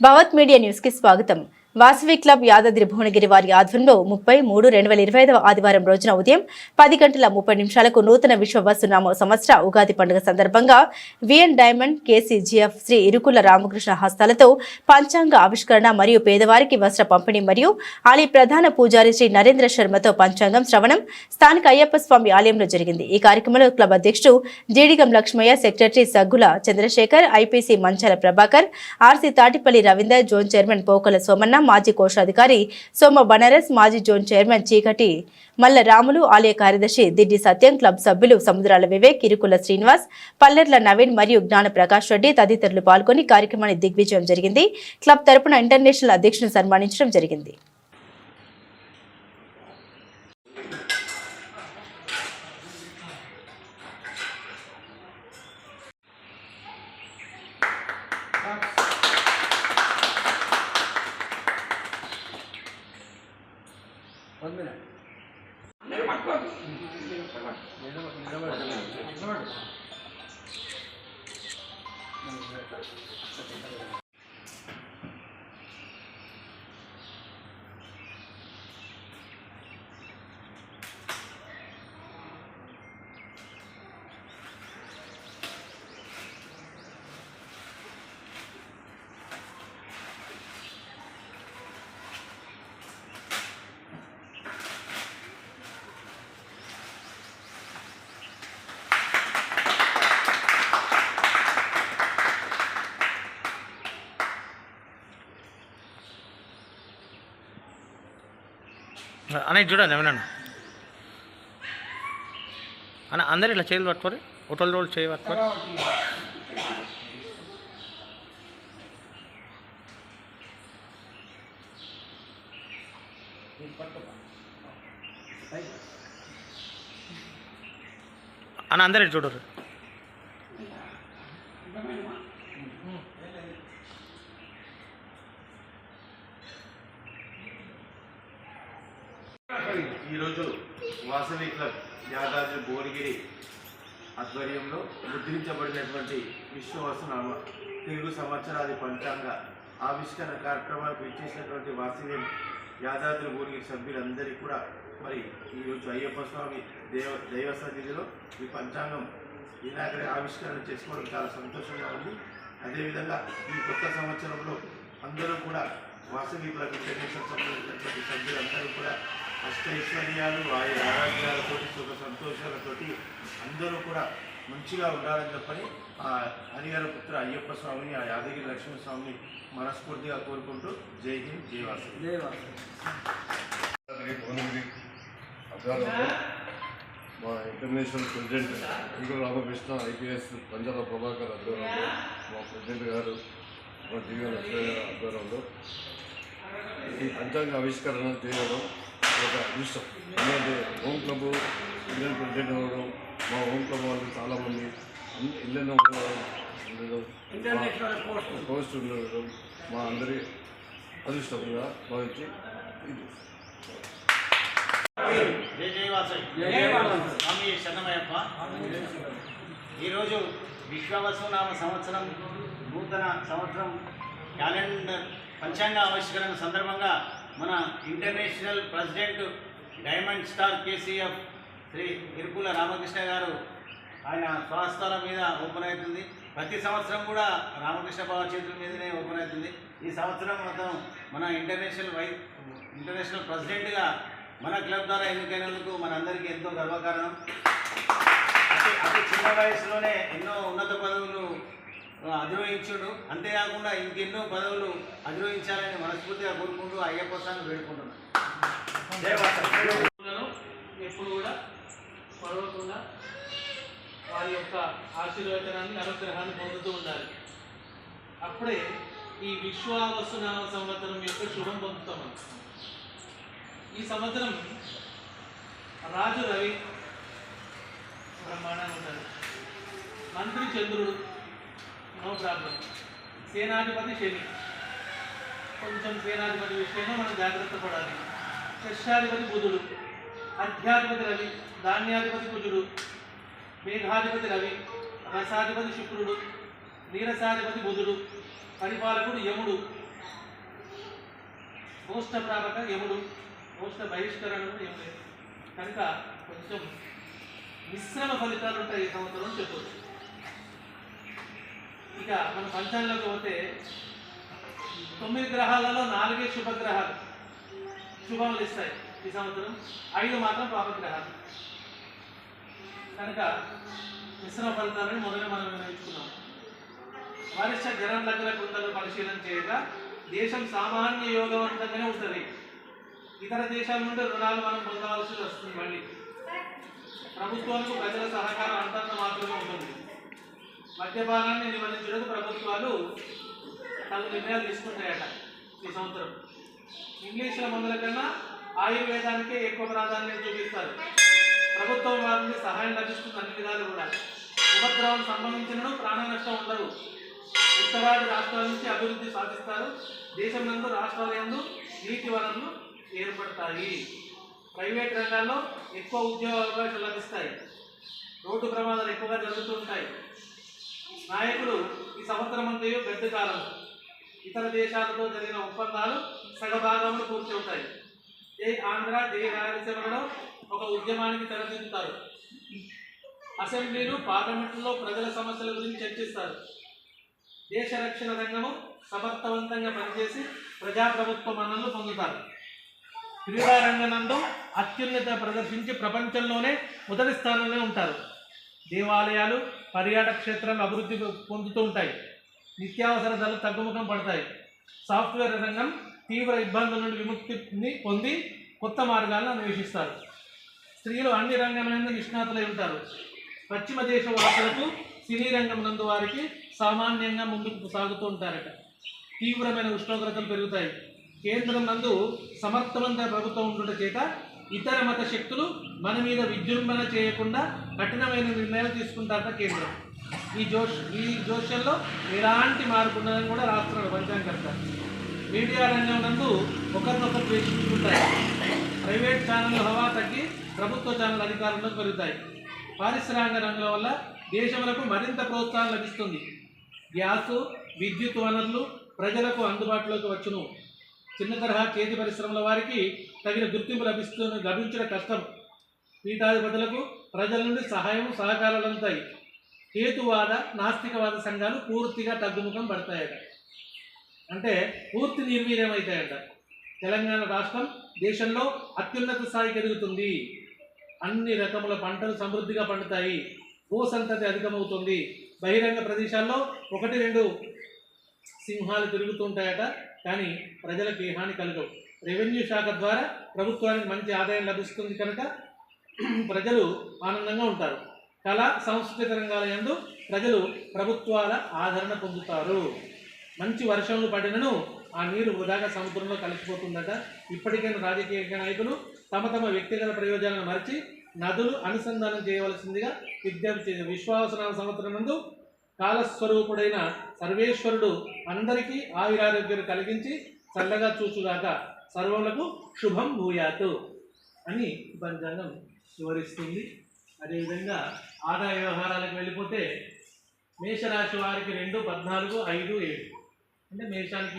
భవత్ media news కి స్వాగతం. Vasavi club Yadadri Bhuvanagiri వారి ఆధ్వర్యంలో 30/3/2025 ఆదివారం రోజున ఉదయం 10:30 నూతన విశ్వవసునామ సంవత్సర ఉగాది పండుగ సందర్భంగా VN diamond KCGF Shri Irukula Ramakrishna హస్తాలతో పంచాంగ ఆవిష్కరణ మరియు పేదవారికి వస్త్ర పంపిణీ మరియు ఆలయ ప్రధాన పూజారి శ్రీ నరేంద్ర శర్మతో పంచాంగం శ్రవణం స్థానిక అయ్యప్ప స్వామి ఆలయంలో జరిగింది. ఈ కార్యక్రమంలో క్లబ్ అధ్యక్షుడు Jeedigam Lakshmaiah, secretary Saggula Chandrasekhar, IPC Manchala Prabhakar, RC Tatipalli Ravinder, zone chairman Pokala Somanna, మాజీ కోశాధికారి సోమ బనారస్, మాజీ జోన్ చైర్మన్ చీకటి మల్ల రాములు, ఆలయ కార్యదర్శి దిడ్డి సత్యం, క్లబ్ సభ్యులు సముద్రాల వివేక్, ఇరుకుల శ్రీనివాస్, పల్లెర్ల నవీన్ మరియు జ్ఞాన ప్రకాష్ రెడ్డి తదితరులు పాల్గొని కార్యక్రమాన్ని దిగ్విజయం జరిగింది. క్లబ్ తరపున ఇంటర్నేషనల్ అధ్యక్షులను సన్మానించడం జరిగింది. అన్న చూడండి ఏమన్నా అన్న అందరు ఇలా చేతులు పట్టుకోరు, ఒకటోళ్ళు రోజులు చేయి పట్టుకోరు. అన్న అందరు చూడరు. ఈరోజు వాసవి క్లబ్ యాదాద్రి భువనగిరి ఆధ్వర్యంలో ముద్రించబడినటువంటి విశ్వవసునామ తెలుగు సంవత్సరాది పంచాంగ ఆవిష్కరణ కార్యక్రమాలకు ఇచ్చేసినటువంటి వాసవి యాదాద్రి భువనగిరి సభ్యులందరికీ కూడా మరి ఈరోజు అయ్యప్ప స్వామి దైవ సన్నిధిలో ఈ పంచాంగం ఇలాగనే ఆవిష్కరణ చేసుకోవడం చాలా సంతోషంగా ఉంది. అదేవిధంగా ఈ కొత్త సంవత్సరంలో అందరూ కూడా వాసవి క్లబ్ ఇంటర్నేషనల్ సంబంధించినటువంటి సభ్యులందరూ కూడా అష్టైశ్వర్యాలు, ఆరోగ్యాలతో, సుఖ సంతోషాలతోటి అందరూ కూడా మంచిగా ఉండాలని చెప్పని ఆ హరిహర పుత్ర అయ్యప్ప స్వామిని, ఆ యాదగిరి లక్ష్మణ స్వామిని మనస్ఫూర్తిగా కోరుకుంటూ జై హింద్, జై వాసవి. ఆధ్వర్యంలో మా international president Irukula Ramakrishna, IPS Panjala Prabhakar ఆధ్వర్యంలో, మా ప్రెసిడెంట్ గారు మా జీవన లక్ష్మయ్య గారి ఆధ్వర్యంలో ఈ పంచాంగ ఆవిష్కరణ చేయడం ఒక అదృష్టం. ఎందుకంటే హోమ్ క్లబ్ ఇండియన్ ప్రెసిడెంట్ అవ్వడం, మా హోమ్ క్లబ్ వాళ్ళు చాలామంది ఇళ్ళలో ఉండడం, పోస్ట్ ఉండడం మా అందరి అదృష్టంగా భావించి ఇది స్వామి శరణమయ్యప్ప. ఈరోజు విశ్వవసునామ సంవత్సరం, నూతన సంవత్సరం క్యాలెండర్ పంచాంగ ఆవిష్కరణ సందర్భంగా మన international president diamond star KCF Shri Irukula Ramakrishna garu ఆయన స్వహస్తాల మీద ఓపెన్ అవుతుంది. ప్రతి సంవత్సరం కూడా రామకృష్ణ బాబా చేతుల మీదనే ఓపెన్ అవుతుంది. ఈ సంవత్సరం మొత్తం మన ఇంటర్నేషనల్ ప్రెసిడెంట్గా మన క్లబ్ ద్వారా ఎన్నికైనందుకు మనందరికీ ఎంతో గర్వకారణం. అతి చిన్న వయసులోనే ఎన్నో ఉన్నత పదవులు అధిరోహించుడు, అంతేకాకుండా ఇంకెన్నో పదవులు అధిరోహించాలని మనస్ఫూర్తిగా కోరుకుంటూ అయ్యప్ప స్వామిని వేడుకుంటున్నాను. ఎప్పుడు కూడా పడవకుండా వారి యొక్క ఆశీర్వచనాన్ని, అనుగ్రహాన్ని పొందుతూ ఉండాలి. అప్పుడే ఈ విశ్వవసునామ సంవత్సరం యొక్క శుభం పొందుతాం. ఈ సంవత్సరం రాజు రవి బ్రహ్మాండంగా ఉంటాడు, మంత్రి చంద్రుడు నో ప్రాబ్లం, సేనాధిపతి శని, కొంచెం సేనాధిపతి విషయంలో మనం జాగ్రత్త పడాలి. షష్ఠాధిపతి బుధుడు, అధ్యాధిపతి రవి, ధాన్యాధిపతి కుజుడు, మేఘాధిపతి రవి, రసాధిపతి శుక్రుడు, నీరసాధిపతి బుధుడు, పరిపాలకుడు యముడు, పోష్ట ప్రాపక యముడు, పోష్ట బహిష్కరణ కూడా ఏం లేదు. కనుక కొంచెం మిశ్రమ ఫలితాలు ఉంటాయి ఈ సంవత్సరం చెప్పవచ్చు. ఇక మన పంచాంగంలోకి పోతే 9 గ్రహాలలో 4 శుభగ్రహాలు శుభములు ఇస్తాయి ఈ సంవత్సరం, 5 మాత్రం పాపగ్రహాలు. కనుక మిశ్రమ ఫలితాలను మొదట మనం నిర్ణయించుకున్నాం. వరిష్ట జనం లగ్న కుండలు పరిశీలన చేయగా దేశం సామాన్య యోగవంతంగానే ఉంటుంది. ఇతర దేశాల నుండి రుణాలు మనం పొందవలసి వస్తుంది. మళ్ళీ ప్రభుత్వాలకు ప్రజల సహకారం అంతంత మాత్రమే ఉంటుంది. మద్యపానాన్ని నివారించడానికి ప్రభుత్వాలు తగు నిర్ణయాలు తీసుకుంటాయట ఈ సంవత్సరం. ఇంగ్లీషుల మందుల కన్నా ఆయుర్వేదానికే ఎక్కువ ప్రాధాన్యత చూపిస్తారు. ప్రభుత్వం వారి నుండి సహాయం లభిస్తుంది అన్ని విధాలు కూడా. ఉపద్రవం సంభవించినను ప్రాణ నష్టం ఉండదు. ఉత్తరాది రాష్ట్రాల నుంచి అభివృద్ధి సాధిస్తారు. దేశం నందు రాష్ట్రాల యందు నీటి వనరులు ఏర్పడతాయి. ప్రైవేట్ రంగాల్లో ఎక్కువ ఉద్యోగ అవకాశాలు లభిస్తాయి. రోడ్డు ప్రమాదాలు ఎక్కువగా జరుగుతుంటాయి. నాయకులు ఈ సంవత్సరం అంతా పెద్ద కాలం. ఇతర దేశాలతో జరిగిన ఒప్పందాలు సగభాగంలో పూర్తి అవుతాయి. జై ఆంధ్ర జై రాయలసీమలో ఒక ఉద్యమానికి తెరదిద్దుతారు. అసెంబ్లీలు పార్లమెంట్లో ప్రజల సమస్యల గురించి చర్చిస్తారు. దేశ రక్షణ రంగము సమర్థవంతంగా పనిచేసి ప్రజాప్రభుత్వ మన్ననలు పొందుతారు. క్రీడా రంగనందు అత్యున్నత ప్రదర్శించి ప్రపంచంలోనే మొదటి స్థానంలో ఉంటారు. దేవాలయాలు పర్యాటక క్షేత్రాలు అభివృద్ధి పొందుతూ ఉంటాయి. నిత్యావసర ధరలు తగ్గుముఖం పడతాయి. సాఫ్ట్వేర్ రంగం తీవ్ర ఇబ్బందుల నుండి విముక్తిని పొంది కొత్త మార్గాలను అన్వేషిస్తారు. స్త్రీలు అన్ని రంగంలో నిష్ణాతులై ఉంటారు. పశ్చిమ దేశ వాసులకు సినీ రంగం నందు వారికి సామాన్యంగా ముందుకు సాగుతూ ఉంటారట. తీవ్రమైన ఉష్ణోగ్రతలు పెరుగుతాయి. కేంద్రం నందు సమర్థవంతమైన ప్రభుత్వం ఉండటం చేత ఇతర మత శక్తులు మన మీద విజృంభణ చేయకుండా కఠినమైన నిర్ణయాలు తీసుకుంటారట కేంద్రం. ఈ జోష్యంలో ఎలాంటి మార్పు ఉన్నదని కూడా రాష్ట్రాలు పంచాంగకర్త. మీడియా రంగం నందు ఒకరినొకరు ద్వేషించుకుంటాయి. ప్రైవేట్ ఛానళ్ల హవా తగ్గి ప్రభుత్వ ఛానల్ అధికారంలోకి పెరుగుతాయి. పారిశ్రామిక రంగం వల్ల దేశములకు మరింత ప్రోత్సాహం లభిస్తుంది. గ్యాసు విద్యుత్ వనరులు ప్రజలకు అందుబాటులోకి వచ్చును. చిన్న తరహా చేతి పరిశ్రమల వారికి తగిన గుర్తింపు లభించడం కష్టం. పీఠాధిపతులకు ప్రజల నుండి సహాయం సహకారాలు అందుతాయి. హేతువాద నాస్తికవాద సంఘాలు పూర్తిగా తగ్గుముఖం పడతాయట, అంటే పూర్తి నిర్వీర్యమవుతాయట. తెలంగాణ రాష్ట్రం దేశంలో అత్యున్నత స్థాయికి ఎదుగుతుంది. అన్ని రకముల పంటలు సమృద్ధిగా పండుతాయి. భూసంతతి అధికమవుతుంది. బహిరంగ ప్రదేశాల్లో 1-2 సింహాలు తిరుగుతుంటాయట, కానీ ప్రజలకు ఏ హాని కలగవు. రెవెన్యూ శాఖ ద్వారా ప్రభుత్వానికి మంచి ఆదాయం లభిస్తుంది కనుక ప్రజలు ఆనందంగా ఉంటారు. కళా సాంస్కృతిక రంగాల యందు ప్రజలు ప్రభుత్వాల ఆదరణ పొందుతారు. మంచి వర్షంలు పడినను ఆ నీరు వృధాగా సముద్రంలో కలిసిపోతుందట. ఇప్పటికైనా రాజకీయ నాయకులు తమ తమ వ్యక్తిగత ప్రయోజనాలను మరిచి నదులు అనుసంధానం చేయవలసిందిగా విజ్ఞప్తి చేశారు. విశ్వావసనామ సంవత్సరం నందు కాలస్వరూపుడైన సర్వేశ్వరుడు అందరికీ ఆయురారోగ్యాలు కలిగించి చల్లగా చూచుగాక, సర్వములకు శుభం భూయాతు అని పంచాంగం వివరిస్తుంది. అదేవిధంగా ఆదాయ వ్యవహారాలకు వెళ్ళిపోతే మేషరాశి వారికి 2, 14, 5, 7 అంటే మేషానికి